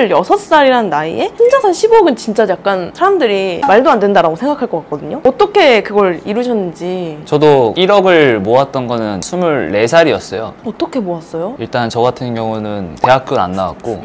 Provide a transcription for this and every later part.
26살이라는 나이에 혼자 산 10억은 진짜 약간 사람들이 말도 안 된다라고 생각할 것 같거든요. 어떻게 그걸 이루셨는지. 저도 1억을 모았던 거는 24살이었어요. 어떻게 모았어요? 일단 저 같은 경우는 대학교를 안 나왔고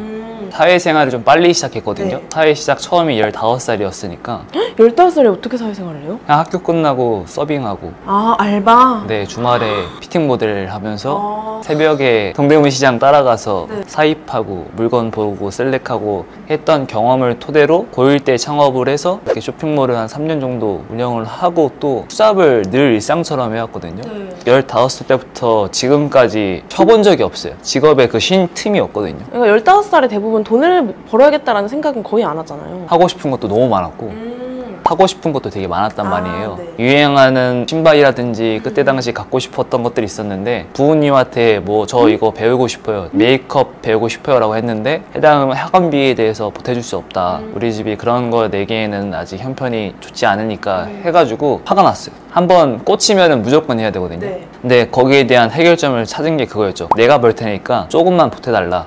사회생활을 좀 빨리 시작했거든요. 네. 사회 시작 처음이 15살이었으니까 15살에 어떻게 사회생활을 해요? 그냥 학교 끝나고 서빙하고 아, 알바? 네, 주말에 피팅 모델 하면서 새벽에 동대문 시장 따라가서 네. 사입하고 물건 보고 셀렉하고 했던 경험을 토대로 고1 때 창업을 해서 이렇게 쇼핑몰을 한 3년 정도 운영을 하고 또 투잡을 늘 일상처럼 해왔거든요. 네. 15살 때부터 지금까지 쉬어본 적이 없어요. 직업에 그 쉰 틈이 없거든요. 그러니까 15살에 대부분 돈을 벌어야겠다라는 생각은 거의 안 하잖아요. 하고 싶은 것도 너무 많았고 하고 싶은 것도 되게 많았단 말이에요. 네. 유행하는 신발이라든지 그때 당시 갖고 싶었던 것들이 있었는데 부모님한테 뭐 저 이거 배우고 싶어요, 메이크업 배우고 싶어요 라고 했는데 해당 학원비에 대해서 보태줄 수 없다. 우리 집이 그런 거 내기에는 아직 형편이 좋지 않으니까 해가지고 화가 났어요. 한번 꽂히면 무조건 해야 되거든요. 네. 근데 거기에 대한 해결점을 찾은 게 그거였죠. 내가 벌 테니까 조금만 보태달라.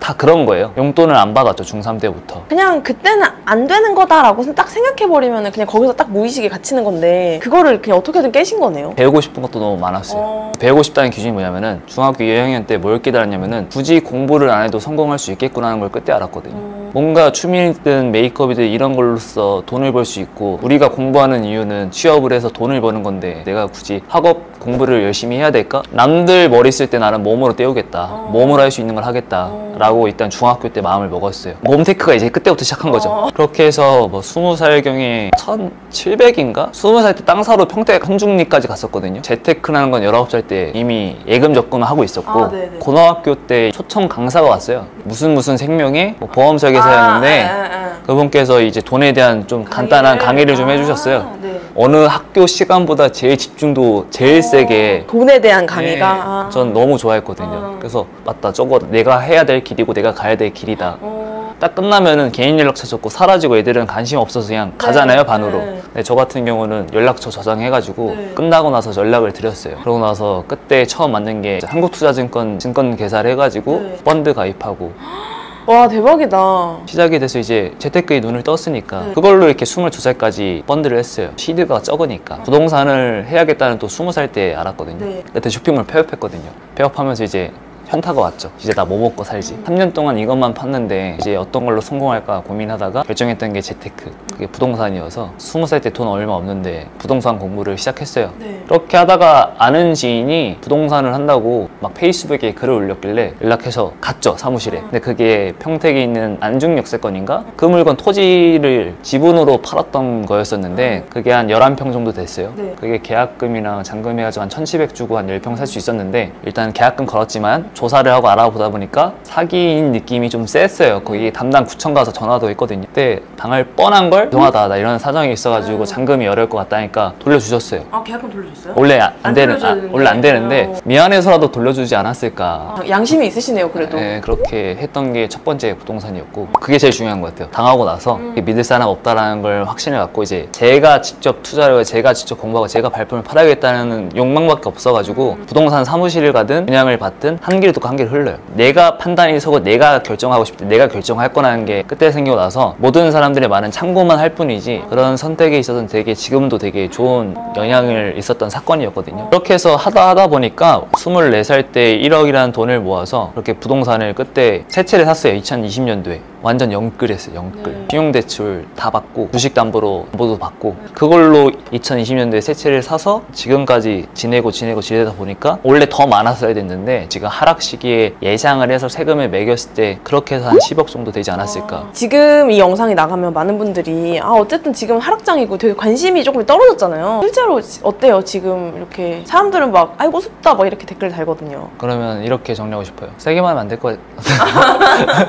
다 그런 거예요. 용돈을 안 받았죠, 중3 때부터. 그냥 그때는 안 되는 거다라고 딱 생각해버리면 그냥 거기서 딱 무의식에 갇히는 건데 그거를 그냥 어떻게든 깨신 거네요. 배우고 싶은 것도 너무 많았어요. 배우고 싶다는 기준이 뭐냐면은 중학교 2학년 때 뭘 깨달았냐면은 굳이 공부를 안 해도 성공할 수 있겠구나 하는 걸 그때 알았거든요. 뭔가 취미든 메이크업이든 이런 걸로써 돈을 벌 수 있고 우리가 공부하는 이유는 취업을 해서 돈을 버는 건데 내가 굳이 학업 공부를 열심히 해야 될까? 남들 머리 쓸 때 나는 몸으로 때우겠다. 몸으로 할 수 있는 걸 하겠다. 라고 일단 중학교 때 마음을 먹었어요. 몸테크가 이제 그때부터 시작한 거죠. 그렇게 해서 뭐 20살경에 1700인가? 20살 때 땅 사러 평택 한중리까지 갔었거든요. 재테크라는 건 19살 때 이미 예금 적금을 하고 있었고 고등학교 때 초청 강사가 왔어요. 무슨 생명의 뭐 보험 설계사였는데 그분께서 이제 돈에 대한 좀 간단한 강의를 좀 해주셨어요. 어느 학교 시간보다 제일 집중도 제일 세게 돈에 대한 강의가 전 너무 좋아했거든요. 그래서 맞다, 저거 내가 해야 될 길이고 내가 가야 될 길이다. 딱 끝나면은 개인 연락처 적고 사라지고 애들은 관심 없어서 그냥 가잖아요, 반으로. 근데 저 같은 경우는 연락처 저장해가지고 끝나고 나서 연락을 드렸어요. 그러고 나서 그때 처음 만든 게 한국투자증권 증권 개사를 해가지고 펀드 가입하고 와, 대박이다. 시작이 돼서 이제 재테크에 눈을 떴으니까 그걸로 이렇게 22살까지 펀드를 했어요. 시드가 적으니까 부동산을 해야겠다는 또 20살 때 알았거든요. 그때 쇼핑몰 폐업했거든요. 폐업하면서 이제 현타가 왔죠. 이제 나 뭐 먹고 살지. 3년 동안 이것만 팠는데 이제 어떤 걸로 성공할까 고민하다가 결정했던 게 재테크, 그게 부동산이어서 20살 때 돈 얼마 없는데 부동산 공부를 시작했어요. 그렇게 하다가 아는 지인이 부동산을 한다고 막 페이스북에 글을 올렸길래 연락해서 갔죠, 사무실에. 근데 그게 평택에 있는 안중역세권인가? 그 물건 토지를 지분으로 팔았던 거였었는데 그게 한 11평 정도 됐어요. 그게 계약금이랑 잔금 해가지고 한 1700 주고 한 10평 살 수 있었는데 일단 계약금 걸었지만 조사를 하고 알아보다 보니까 사기인 느낌이 좀 셌어요. 거기 담당 구청 가서 전화도 했거든요. 그때 당할 뻔한 걸 죄송하다, 나 이런 사정이 있어가지고 잔금이 어려울 것 같다니까 돌려주셨어요. 아, 계약금 돌려줬어요? 원래 원래 안 되는데 미안해서라도 돌려주지 않았을까. 양심이 있으시네요, 그래도. 네, 그렇게 했던 게 첫 번째 부동산이었고 그게 제일 중요한 것 같아요. 당하고 나서 믿을 사람 없다라는 걸 확신을 갖고 이제 제가 직접 투자를 제가 직접 공부하고 제가 발품을 팔아야겠다는 욕망밖에 없어가지고 부동산 사무실을 가든 분양을 받든 한 길을 듣고 한 길을 흘러요. 내가 판단이 서고 내가 결정하고 싶을 때 내가 결정할 거라는 게 그때 생기고 나서 모든 사람들의 말은 참고만 할 뿐이지 그런 선택에 있어서는 되게 지금도 되게 좋은 영향을 있었던 사건이었거든요. 그렇게 해서 하다 보니까 24살 때 1억이라는 돈을 모아서 그렇게 부동산을 그때 세 채를 샀어요. 2020년도에 완전 영끌했어요. 영끌. 신용대출 다 받고 주식담보로 모두 받고 그걸로 2020년도에 세 채를 사서 지금까지 지내다 보니까 원래 더 많았어야 됐는데 지금 하락 시기에 예상을 해서 세금을 매겼을 때 그렇게 해서 한 10억 정도 되지 않았을까. 지금 이 영상이 나가면 많은 분들이 어쨌든 지금 하락장이고 되게 관심이 조금 떨어졌잖아요. 실제로 어때요? 지금 이렇게 사람들은 막 아이고 우습다 막 이렇게 댓글 달거든요. 그러면 이렇게 정리하고 싶어요. 세게만 하면 안 될 거예요.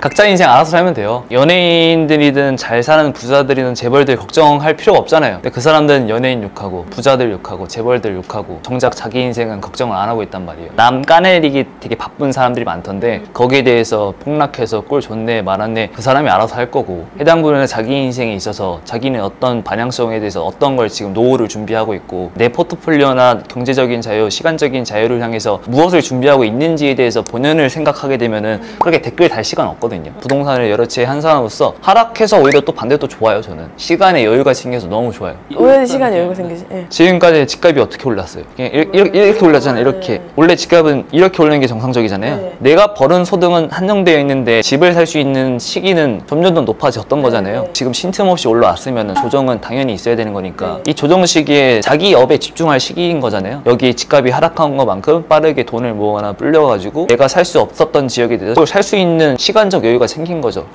각자 인생 알아서 살면 돼요. 연예인들이든 잘 사는 부자들이든 재벌들 걱정할 필요가 없잖아요. 근데 그 사람들은 연예인 욕하고 부자들 욕하고 재벌들 욕하고 정작 자기 인생은 걱정을 안 하고 있단 말이에요. 남 까내리기 되게 바쁜 사람들이 많던데 거기에 대해서 폭락해서 꼴 좋네 말았네 그 사람이 알아서 할 거고 해당 분야는 자기 인생에 있어서 자기는 어떤 방향성에 대해서 어떤 걸 지금 노후를 준비하고 있고 내 포트폴리오나 경제적인 자유, 시간적인 자유를 향해서 무엇을 준비하고 있는지에 대해서 본연을 생각하게 되면은 그렇게 댓글 달 시간 없거든요. 부동산을 여러 업체 한 사람으로서 하락해서 오히려 또 반대로 또 좋아요. 저는 시간에 여유가 생겨서 너무 좋아요. 왜 시간이 여유가 생기지? 네. 지금까지 집값이 어떻게 올랐어요? 그냥 이렇게 올랐잖아요. 이렇게. 원래 집값은 이렇게 오르는 게 정상적이잖아요. 네. 내가 벌은 소득은 한정되어 있는데 집을 살 수 있는 시기는 점점 더 높아졌던 거잖아요. 지금 쉰틈없이 올라왔으면 조정은 당연히 있어야 되는 거니까 이 조정 시기에 자기 업에 집중할 시기인 거잖아요. 여기 집값이 하락한 것만큼 빠르게 돈을 모아나 불려가지고 내가 살 수 없었던 지역에 대해서 살 수 있는 시간적 여유가 생긴 거죠.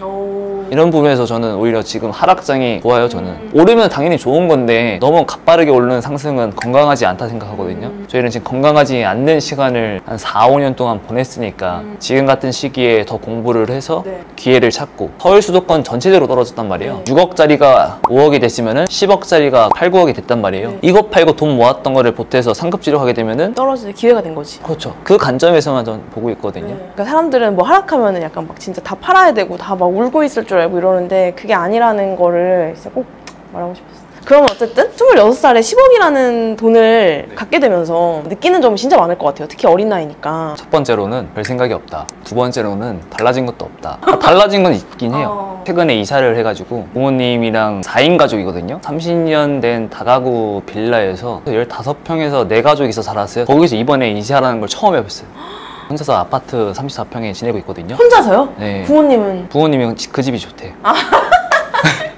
이런 부분에서 저는 오히려 지금 하락장이 좋아요. 저는 오르면 당연히 좋은 건데 너무 가빠르게 오르는 상승은 건강하지 않다 생각하거든요. 저희는 지금 건강하지 않는 시간을 한 4, 5년 동안 보냈으니까 지금 같은 시기에 더 공부를 해서 기회를 찾고 서울 수도권 전체적으로 떨어졌단 말이에요. 6억짜리가 5억이 됐으면 10억짜리가 8, 9억이 됐단 말이에요. 이거 팔고 돈 모았던 거를 보태서 상급지로 하게 되면은 떨어질 기회가 된 거지. 그렇죠. 그 관점에서만 전 보고 있거든요. 그러니까 사람들은 뭐 하락하면은 약간 막 진짜 다 팔아야 되고 다 막 울고 있을 줄 알고 이러는데 그게 아니라는 거를 진짜 꼭 말하고 싶었어요. 그러면 어쨌든 26살에 10억이라는 돈을 갖게 되면서 느끼는 점이 진짜 많을 것 같아요. 특히 어린 나이니까. 첫 번째로는 별 생각이 없다. 두 번째로는 달라진 것도 없다. 달라진 건 있긴 해요. 최근에 이사를 해가지고 부모님이랑 4인 가족이거든요. 30년 된 다가구 빌라에서 15평에서 4가족이서 살았어요. 거기서 이번에 이사라는 걸 처음 해봤어요. 혼자서 아파트 34평에 지내고 있거든요. 혼자서요? 네. 부모님은? 부모님은 그 집이 좋대요.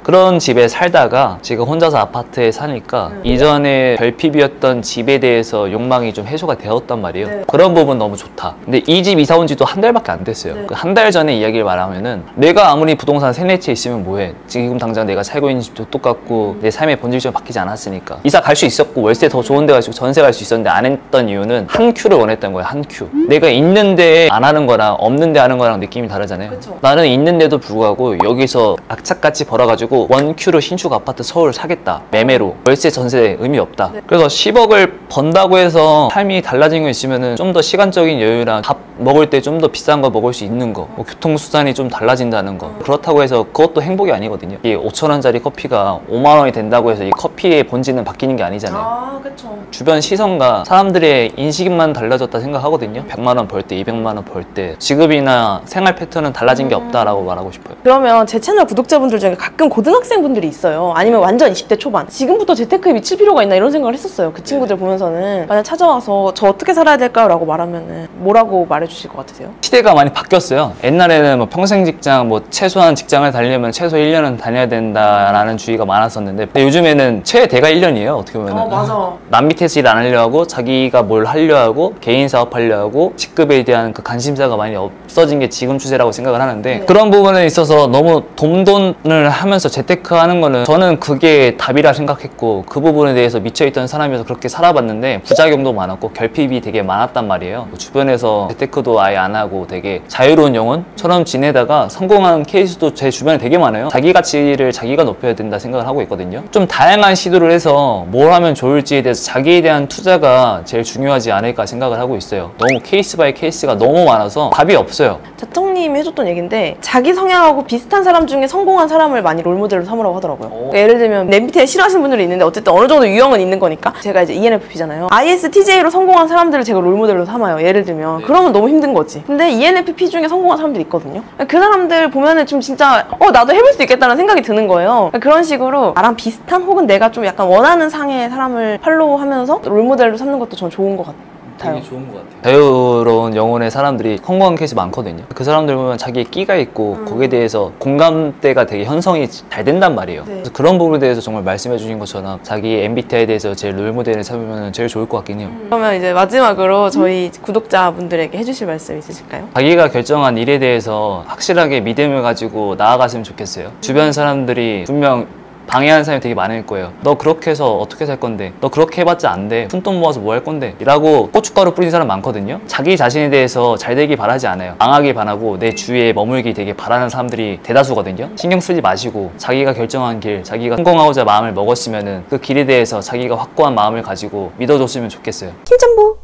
그런 집에 살다가 지금 혼자서 아파트에 사니까 이전에 결핍이었던 집에 대해서 욕망이 좀 해소가 되었단 말이에요. 그런 부분 너무 좋다. 근데 이 집 이사 온 지도 한 달밖에 안 됐어요. 그 한 달 전에 이야기를 말하면은 내가 아무리 부동산 3-4채 있으면 뭐해. 지금 당장 내가 살고 있는 집도 똑같고 내 삶의 본질적으로 바뀌지 않았으니까. 이사 갈 수 있었고 월세 더 좋은 데 가지고 전세 갈 수 있었는데 안 했던 이유는 한 큐를 원했던 거예요. 한 큐. 내가 있는데 안 하는 거랑 없는데 하는 거랑 느낌이 다르잖아요. 나는 있는데도 불구하고 여기서 악착같이 벌어가지고 원큐로 신축 아파트 서울 사겠다. 매매로. 월세 전세 의미 없다. 그래서 10억을 번다고 해서 삶이 달라진 거 있으면은 좀 더 시간적인 여유랑 밥 먹을 때 좀 더 비싼 거 먹을 수 있는 거, 뭐 교통수단이 좀 달라진다는 거. 그렇다고 해서 그것도 행복이 아니거든요. 이 5,000원짜리 커피가 5만 원이 된다고 해서 이 커피의 본질은 바뀌는 게 아니잖아요. 아, 그쵸. 주변 시선과 사람들의 인식만 달라졌다 생각하거든요. 100만 원 벌 때, 200만 원 벌 때 지급이나 생활 패턴은 달라진 게 없다라고 말하고 싶어요. 그러면 제 채널 구독자분들 중에 가끔 고등학생분들이 있어요. 아니면 완전 20대 초반. 지금부터 재테크에 미칠 필요가 있나 이런 생각을 했었어요. 그 친구들 보면서는 만약 찾아와서 저 어떻게 살아야 될까요? 라고 말하면은 뭐라고 말해주실 것 같으세요? 시대가 많이 바뀌었어요. 옛날에는 뭐 평생 직장, 뭐 최소한 직장을 다니려면 최소 1년은 다녀야 된다라는 주의가 많았었는데 근데 요즘에는 최대가 1년이에요. 어떻게 보면은. 맞아. 남 밑에서 일 안 하려 하고 자기가 뭘 하려 하고 개인 사업 하려 하고 직급에 대한 그 관심사가 많이 없어진 게 지금 추세라고 생각을 하는데 그런 부분에 있어서 너무 돈을 하면서 재테크 하는 거는 저는 그게 답이라 생각했고 그 부분에 대해서 미쳐있던 사람이어서 그렇게 살아봤는데 부작용도 많았고 결핍이 되게 많았단 말이에요. 주변에서 재테크도 아예 안 하고 되게 자유로운 영혼처럼 지내다가 성공한 케이스도 제 주변에 되게 많아요. 자기 가치를 자기가 높여야 된다 생각을 하고 있거든요. 좀 다양한 시도를 해서 뭘 하면 좋을지에 대해서 자기에 대한 투자가 제일 중요하지 않을까 생각을 하고 있어요. 너무 케이스 바이 케이스가 너무 많아서 답이 없어요. 자청님이 해줬던 얘기인데 자기 성향하고 비슷한 사람 중에 성공한 사람을 많이 롤모델로 삼으라고 하더라고요. 그러니까 예를 들면 내 MBTI 싫어하시는 분들이 있는데 어쨌든 어느 정도 유형은 있는 거니까 제가 이제 ENFP잖아요. ISTJ로 성공한 사람들을 제가 롤모델로 삼아요. 예를 들면 그러면 너무 힘든 거지. 근데 ENFP 중에 성공한 사람들이 있거든요. 그 사람들 보면은 좀 진짜 나도 해볼 수 있겠다는 생각이 드는 거예요. 그런 식으로 나랑 비슷한 혹은 내가 좀 약간 원하는 상의 사람을 팔로우하면서 롤모델로 삼는 것도 전 좋은 것 같아요. 되게 좋은 것 같아요. 자유로운 영혼의 사람들이 성공한 케이스 많거든요. 그 사람들 보면 자기의 끼가 있고 거기에 대해서 공감대가 되게 형성이 잘 된단 말이에요. 그래서 그런 부분에 대해서 정말 말씀해 주신 것처럼 자기 MBTI에 대해서 제일 롤모델을 삼으면 제일 좋을 것 같긴 해요. 그러면 이제 마지막으로 저희 구독자분들에게 해주실 말씀 있으실까요? 자기가 결정한 일에 대해서 확실하게 믿음을 가지고 나아갔으면 좋겠어요. 주변 사람들이 분명 방해하는 사람이 되게 많을 거예요. 너 그렇게 해서 어떻게 살 건데? 너 그렇게 해봤자 안 돼. 푼돈 모아서 뭐 할 건데? 이라고 고춧가루 뿌리는 사람 많거든요. 자기 자신에 대해서 잘 되길 바라지 않아요. 망하길 바라고 내 주위에 머물기 되게 바라는 사람들이 대다수거든요. 신경 쓰지 마시고 자기가 결정한 길, 자기가 성공하고자 마음을 먹었으면은 그 길에 대해서 자기가 확고한 마음을 가지고 믿어줬으면 좋겠어요. 김전부